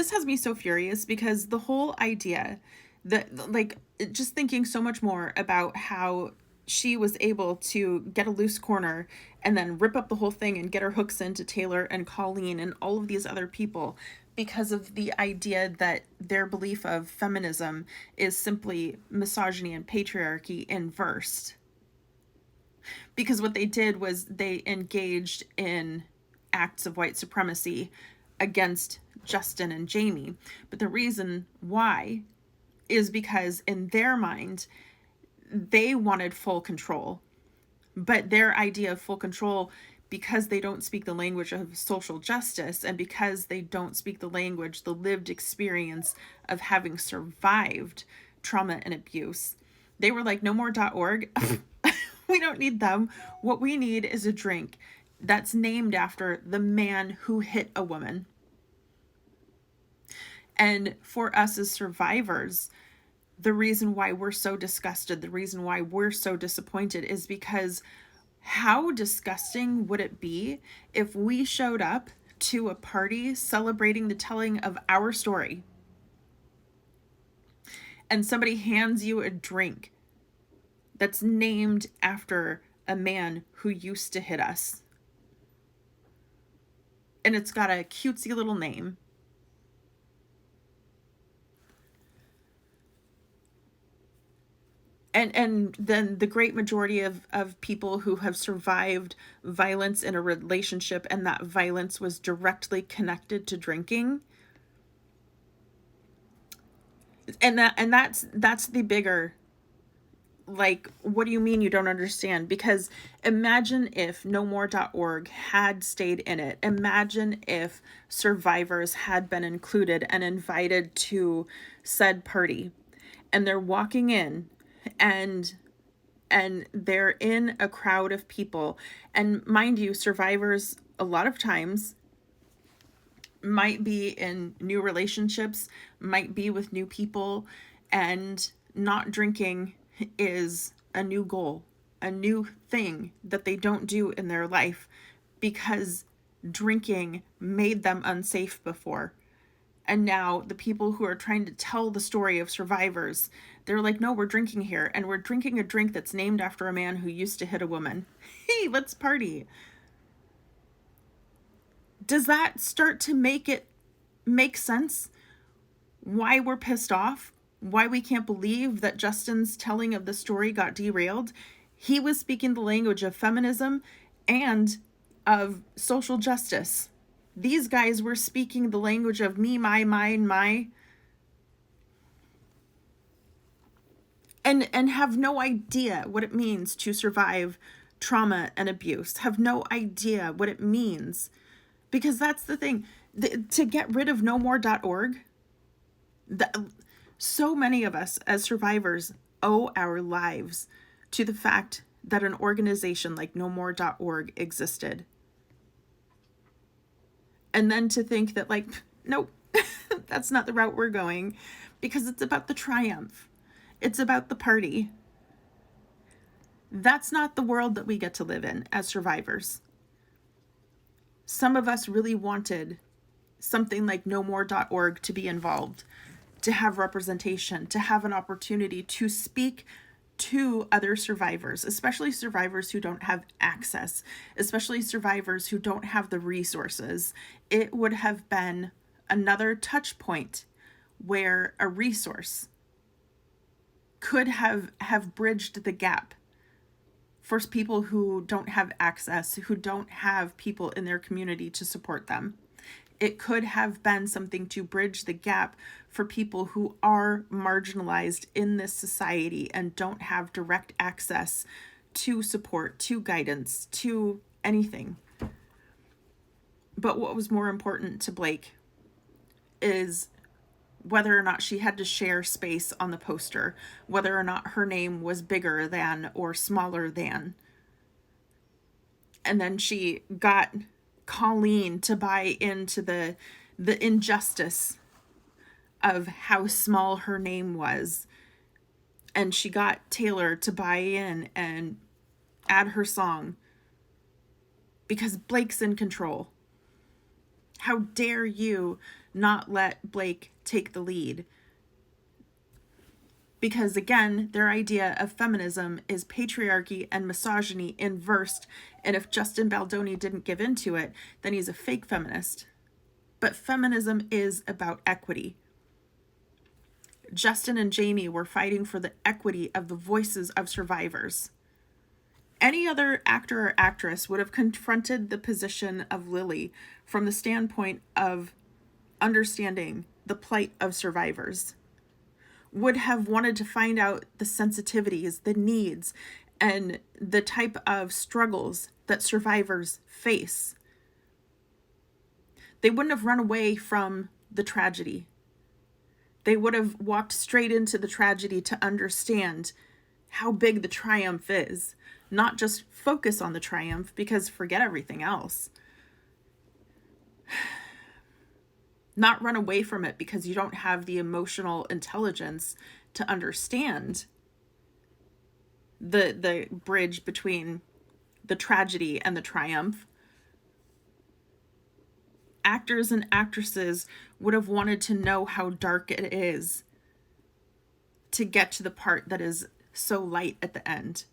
this has me so furious because the whole idea that, like, just thinking so much more about how she was able to get a loose corner and then rip up the whole thing and get her hooks into Taylor and Colleen and all of these other people because of the idea that their belief of feminism is simply misogyny and patriarchy inversed. Because what they did was they engaged in acts of white supremacy against Justin and Jamie. But the reason why is because in their mind, they wanted full control. But their idea of full control, because they don't speak the language of social justice and because they don't speak the language, the lived experience of having survived trauma and abuse, they were like, no more.org. We don't need them. What we need is a drink that's named after the man who hit a woman. And for us as survivors, the reason why we're so disgusted, the reason why we're so disappointed is because how disgusting would it be if we showed up to a party celebrating the telling of our story and somebody hands you a drink that's named after a man who used to hit us. And it's got a cutesy little name. And then the great majority of people who have survived violence in a relationship and that violence was directly connected to drinking. And that's the bigger, like, what do you mean you don't understand? Because imagine if nomore.org had stayed in it. Imagine if survivors had been included and invited to said party, and they're walking in and they're in a crowd of people. And mind you, survivors a lot of times might be in new relationships, might be with new people, and not drinking is a new goal, a new thing that they don't do in their life because drinking made them unsafe before. And now the people who are trying to tell the story of survivors, they're like, no, we're drinking here. And we're drinking a drink that's named after a man who used to hit a woman. Hey, let's party. Does that start to make it make sense? Why we're pissed off? Why we can't believe that Justin's telling of the story got derailed? He was speaking the language of feminism and of social justice. These guys were speaking the language of me, my, mine, my. And have no idea what it means to survive trauma and abuse. Have no idea what it means. Because that's the thing. To get rid of nomore.org, so many of us as survivors owe our lives to the fact that an organization like nomore.org existed. And then to think that, like, nope, that's not the route we're going, because it's about the triumph. It's about the party. That's not the world that we get to live in as survivors. Some of us really wanted something like nomore.org to be involved, to have representation, to have an opportunity to speak to other survivors, especially survivors who don't have access, especially survivors who don't have the resources. It would have been another touch point where a resource could have bridged the gap for people who don't have access, who don't have people in their community to support them. It could have been something to bridge the gap for people who are marginalized in this society and don't have direct access to support, to guidance, to anything. But what was more important to Blake is whether or not she had to share space on the poster, whether or not her name was bigger than or smaller than. And then she got Colleen to buy into the injustice of how small her name was. And she got Taylor to buy in and add her song because Blake's in control. How dare you not let Blake take the lead. Because again, their idea of feminism is patriarchy and misogyny inversed, and if Justin Baldoni didn't give into it, then he's a fake feminist. But feminism is about equity. Justin and Jamie were fighting for the equity of the voices of survivors. Any other actor or actress would have confronted the position of Lily from the standpoint of understanding the plight of survivors, would have wanted to find out the sensitivities, the needs, and the type of struggles that survivors face. They wouldn't have run away from the tragedy. They would have walked straight into the tragedy to understand how big the triumph is, not just focus on the triumph, because forget everything else. Not run away from it because you don't have the emotional intelligence to understand the bridge between the tragedy and the triumph. Actors and actresses would have wanted to know how dark it is to get to the part that is so light at the end.